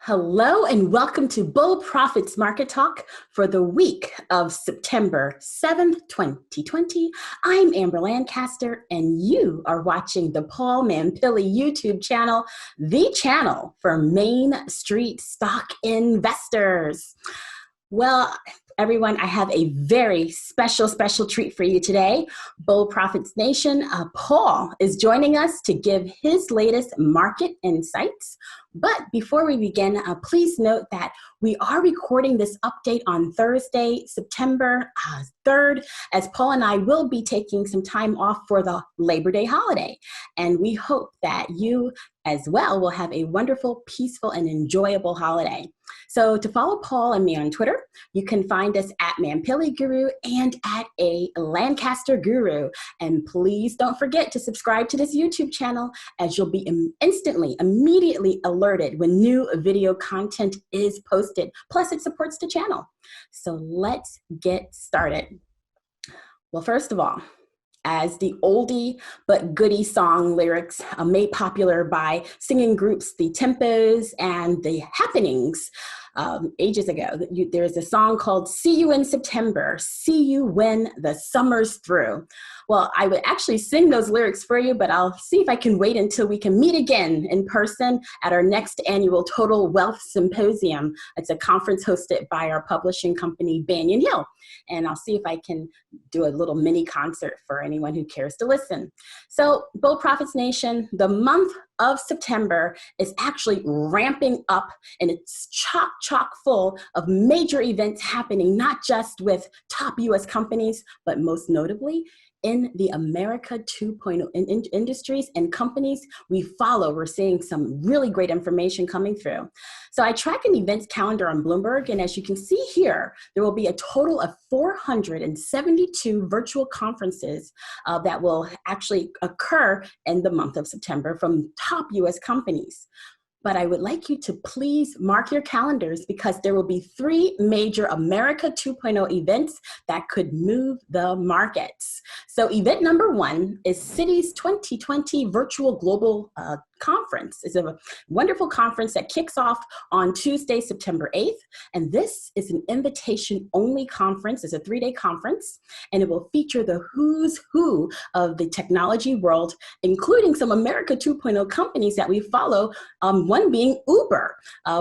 Hello and welcome to Bull Profits Market Talk for the week of September 7th, 2020. I'm Amber Lancaster and you are watching the Paul Mampilly YouTube channel, the channel for Main Street stock investors. Well, everyone, I have a very special treat for you today. Bull Profits Nation, Paul is joining us to give his latest market insights. But before we begin, please note that we are recording this update on Thursday, September 3rd, as Paul and I will be taking some time off for the Labor Day holiday. And we hope that you as well will have a wonderful, peaceful, and enjoyable holiday. So to follow Paul and me on Twitter, you can find us at Mampilly Guru and at a Lancaster Guru. And please don't forget to subscribe to this YouTube channel, as you'll be immediately alerted when new video content is posted. Plus, it supports the channel. So let's get started. Well, first of all, as the oldie but goodie song lyrics made popular by singing groups The Tempos and The Happenings ages ago. There's a song called See You in September, See You When the Summer's Through. Well, I would actually sing those lyrics for you, but I'll see if I can wait until we can meet again in person at our next annual Total Wealth Symposium. It's a conference hosted by our publishing company, Banyan Hill. And I'll see if I can do a little mini concert for anyone who cares to listen. So, Bull Profits Nation, the month of September is actually ramping up, and it's chock full of major events happening, not just with top US companies, but most notably in the America 2.0 industries and companies we follow. We're seeing some really great information coming through. So I track an events calendar on Bloomberg, and as you can see here, there will be a total of 472 virtual conferences that will actually occur in the month of September from top US companies. But I would like you to please mark your calendars, because there will be 3 major America 2.0 events that could move the markets. So event number 1 is Citi's 2020 Virtual Global Conference. It's a wonderful conference that kicks off on Tuesday, September 8th. And this is an invitation-only conference. It's a 3-day conference, and it will feature the who's who of the technology world, including some America 2.0 companies that we follow, one being Uber.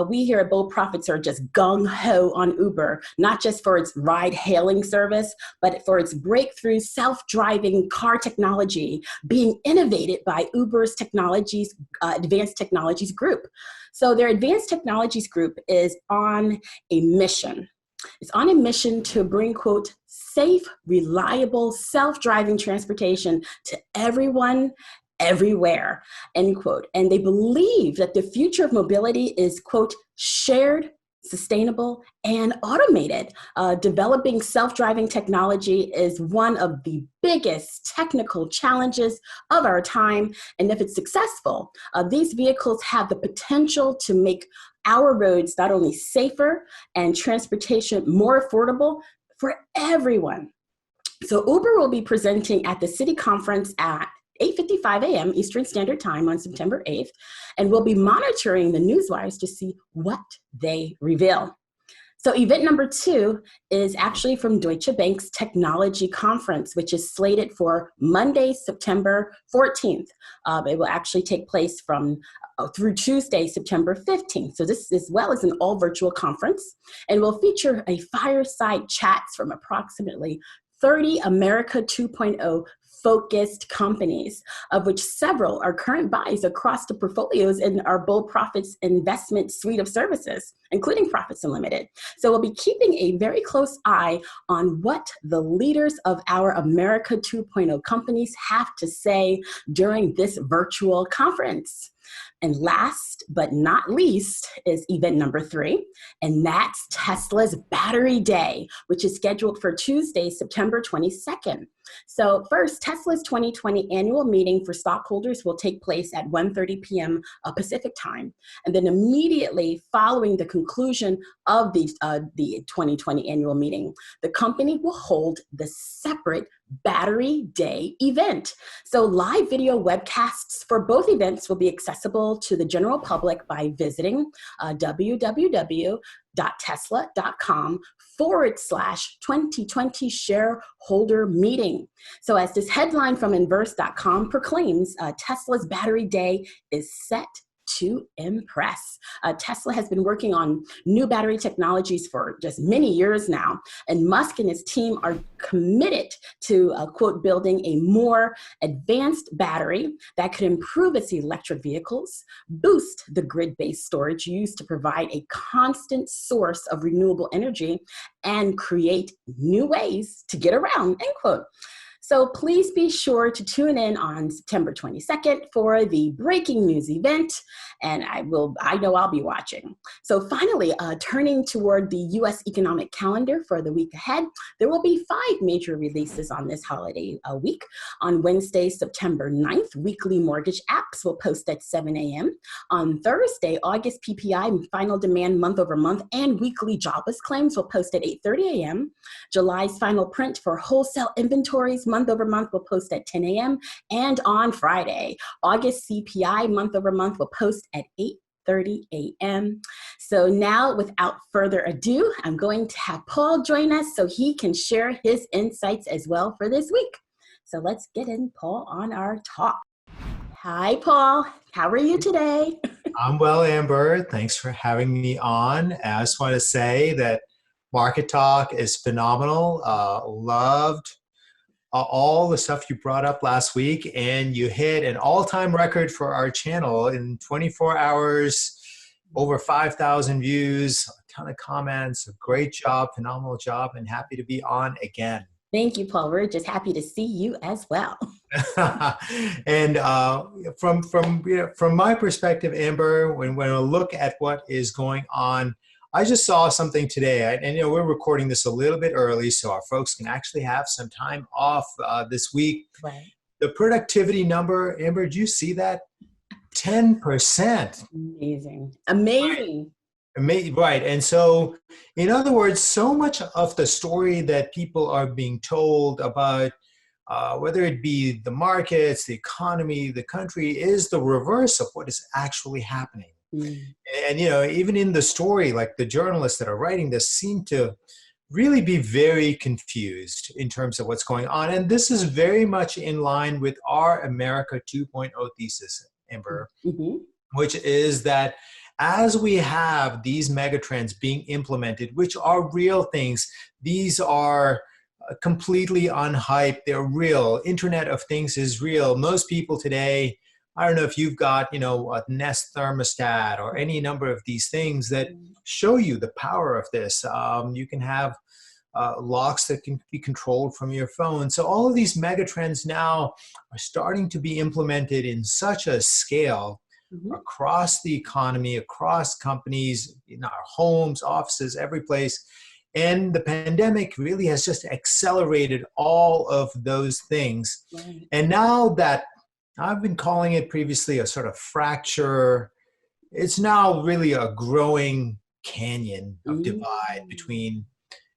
We here at Bull Profits are just gung-ho on Uber, not just for its ride-hailing service, but for its breakthrough self-driving car technology being innovated by Uber's Advanced Technologies Group. So their Advanced Technologies Group is on a mission. It's on a mission to bring, quote, safe, reliable, self-driving transportation to everyone, everywhere, end quote. And they believe that the future of mobility is, quote, shared, sustainable, and automated. Developing self-driving technology is one of the biggest technical challenges of our time. And if it's successful, these vehicles have the potential to make our roads not only safer and transportation more affordable for everyone. So Uber will be presenting at the Citi Conference at 8:55 a.m. Eastern Standard Time on September 8th, and we'll be monitoring the newswires to see what they reveal. So event number 2 is actually from Deutsche Bank's Technology Conference, which is slated for Monday, September 14th. It will actually take place through Tuesday, September 15th. So this as well is an all virtual conference, and will feature a fireside chats from approximately 30 America 2.0 focused companies, of which several are current buys across the portfolios in our Bull Profits investment suite of services, including Profits Unlimited. So we'll be keeping a very close eye on what the leaders of our America 2.0 companies have to say during this virtual conference. And last but not least is event number 3, and that's Tesla's Battery Day, which is scheduled for Tuesday, September 22nd. So first, Tesla's 2020 annual meeting for stockholders will take place at 1:30 p.m. Pacific time. And then immediately following the conclusion of the 2020 annual meeting, the company will hold the separate Battery Day event. So live video webcasts for both events will be accessible to the general public by visiting www.tesla.com/2020 shareholder meeting. So as this headline from Inverse.com proclaims, Tesla's Battery Day is set to impress. Tesla has been working on new battery technologies for just many years now, and Musk and his team are committed to, quote, building a more advanced battery that could improve its electric vehicles, boost the grid-based storage used to provide a constant source of renewable energy, and create new ways to get around, end quote. So please be sure to tune in on September 22nd for the breaking news event, and I know I'll be watching. So finally, turning toward the U.S. economic calendar for the week ahead, there will be 5 major releases on this holiday week. On Wednesday, September 9th, weekly mortgage apps will post at 7 a.m. On Thursday, August PPI, final demand month over month, and weekly jobless claims will post at 8:30 a.m. July's final print for wholesale inventories month over month will post at 10 a.m. And on Friday, August CPI month over month will post at 8:30 a.m. So now, without further ado, I'm going to have Paul join us so he can share his insights as well for this week. So let's get in, Paul, on our talk. Hi, Paul. How are you today? I'm well, Amber. Thanks for having me on. I just want to say that Market Talk is phenomenal. Loved all the stuff you brought up last week, and you hit an all-time record for our channel in 24 hours, over 5,000 views, a ton of comments. A great job, phenomenal job, and happy to be on again. Thank you, Paul. We're just happy to see you as well. And from my perspective, Amber, when I look at what is going on, I just saw something today, and we're recording this a little bit early, so our folks can actually have some time off this week. Right. The productivity number, Amber, did you see that? 10%. Amazing. Amazing. Right. And so, in other words, so much of the story that people are being told about, whether it be the markets, the economy, the country, is the reverse of what is actually happening. Mm. And, even in the story, like the journalists that are writing this seem to really be very confused in terms of what's going on. And this is very much in line with our America 2.0 thesis, Amber, which is that as we have these megatrends being implemented, which are real things, these are completely unhyped, they're real. Internet of Things is real. Most people today, I don't know if you've got, a Nest thermostat or any number of these things that show you the power of this. You can have locks that can be controlled from your phone. So all of these megatrends now are starting to be implemented in such a scale across the economy, across companies, in our homes, offices, every place. And the pandemic really has just accelerated all of those things. Right. And now that I've been calling it previously a sort of fracture, it's now really a growing canyon of divide between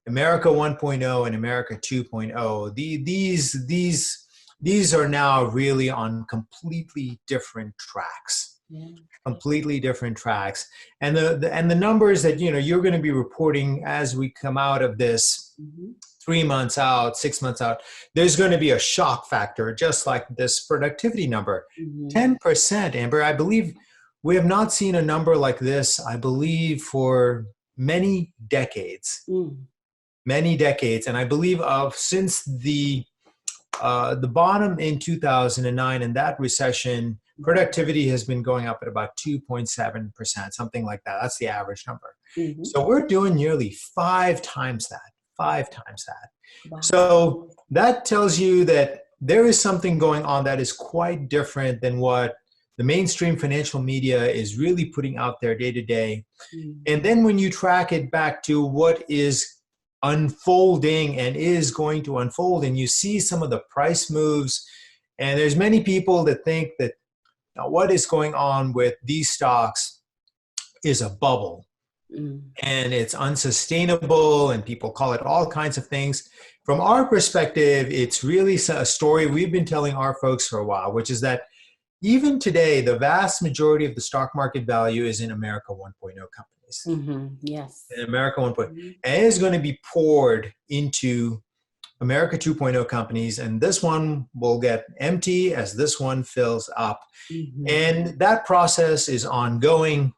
America 1.0 and America 2.0. These are now really on completely different tracks. Yeah. Completely different tracks, and the numbers that you're going to be reporting as we come out of this 3 months out, 6 months out, there's going to be a shock factor, just like this productivity number. 10%, Amber. I believe we have not seen a number like this, I believe, for many decades. Many decades, and I believe since the bottom in 2009 and that recession, productivity has been going up at about 2.7%, something like that. That's the average number. So we're doing nearly 5 times that. Wow. So that tells you that there is something going on that is quite different than what the mainstream financial media is really putting out there day to day. And then when you track it back to what is unfolding and is going to unfold. And you see some of the price moves. And there's many people that think that what is going on with these stocks is a bubble. And it's unsustainable, and people call it all kinds of things. From our perspective, it's really a story we've been telling our folks for a while, which is that even today, the vast majority of the stock market value is in America 1.0 companies. Yes. In America 1.0. And it is going to be poured into America 2.0 companies, and this one will get empty as this one fills up. And that process is ongoing.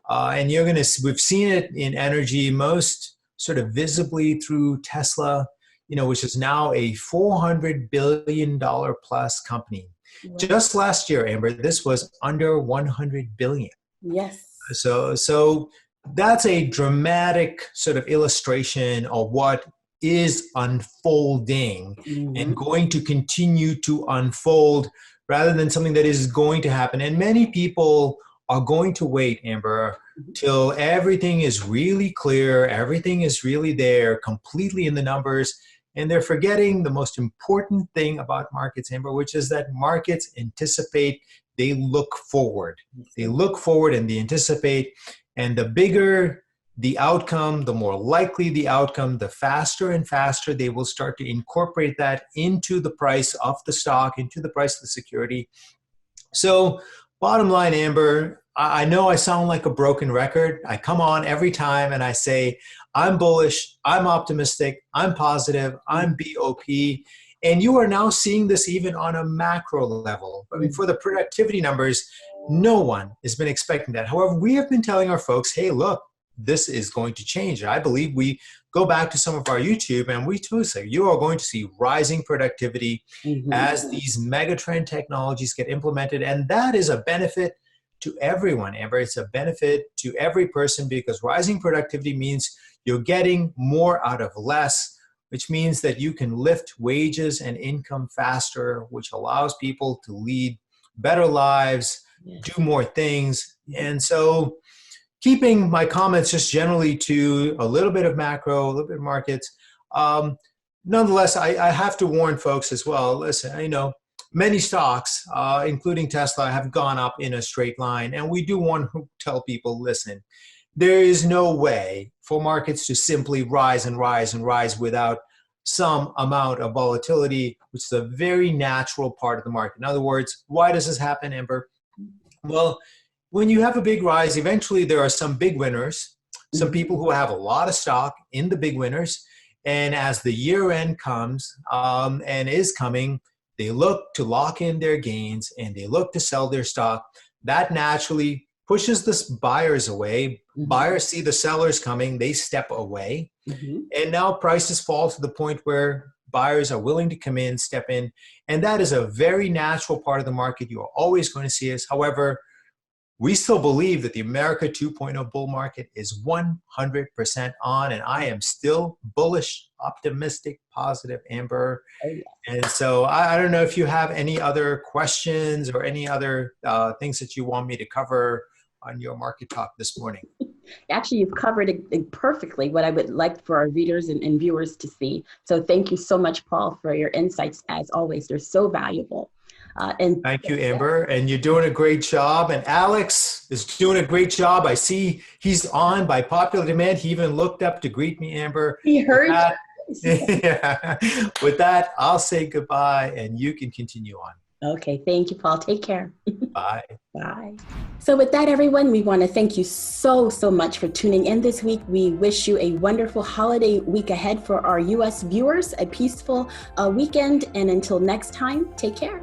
And we've seen it in energy most sort of visibly through Tesla, which is now a $400 billion plus company. Wow. Just last year, Amber, this was under 100 billion. Yes. So that's a dramatic sort of illustration of what is unfolding and going to continue to unfold rather than something that is going to happen. And many people are going to wait, Amber, till everything is really clear, everything is really there, completely in the numbers, and they're forgetting the most important thing about markets, Amber, which is that markets anticipate, they look forward. They look forward and they anticipate, and the bigger the outcome, the more likely the outcome, the faster and faster they will start to incorporate that into the price of the stock, into the price of the security. So bottom line, Amber, I know I sound like a broken record. I come on every time and I say, I'm bullish, I'm optimistic, I'm positive, I'm BOP. And you are now seeing this even on a macro level. I mean, for the productivity numbers, no one has been expecting that. However, we have been telling our folks, hey, look, this is going to change. I believe we go back to some of our YouTube and we too say you are going to see rising productivity as these megatrend technologies get implemented. And that is a benefit to everyone, Amber. It's a benefit to every person because rising productivity means you're getting more out of less, which means that you can lift wages and income faster, which allows people to lead better lives, do more things. And so keeping my comments just generally to a little bit of macro, a little bit of markets. Nonetheless, I have to warn folks as well. Listen, many stocks, including Tesla, have gone up in a straight line. And we do want to tell people, listen, there is no way for markets to simply rise and rise and rise without some amount of volatility, which is a very natural part of the market. In other words, why does this happen, Amber? Well, when you have a big rise, eventually there are some big winners, some people who have a lot of stock in the big winners. And as the year end comes and is coming, they look to lock in their gains and they look to sell their stock. That naturally pushes the buyers away. Buyers see the sellers coming, they step away. And now prices fall to the point where buyers are willing to come in, step in. And that is a very natural part of the market. You are always going to see this. However, we still believe that the America 2.0 bull market is 100% on, and I am still bullish, optimistic, positive, Amber. And so I don't know if you have any other questions or any other things that you want me to cover on your market talk this morning. Actually, you've covered it perfectly what I would like for our readers and viewers to see. So thank you so much, Paul, for your insights. As always, they're so valuable. And thank you, Amber. And you're doing a great job. And Alex is doing a great job. I see he's on by popular demand. He even looked up to greet me, Amber. He heard that. Yeah. With that, I'll say goodbye and you can continue on. Okay. Thank you, Paul. Take care. Bye. Bye. So with that, everyone, we want to thank you so much for tuning in this week. We wish you a wonderful holiday week ahead for our U.S. viewers, a peaceful weekend. And until next time, take care.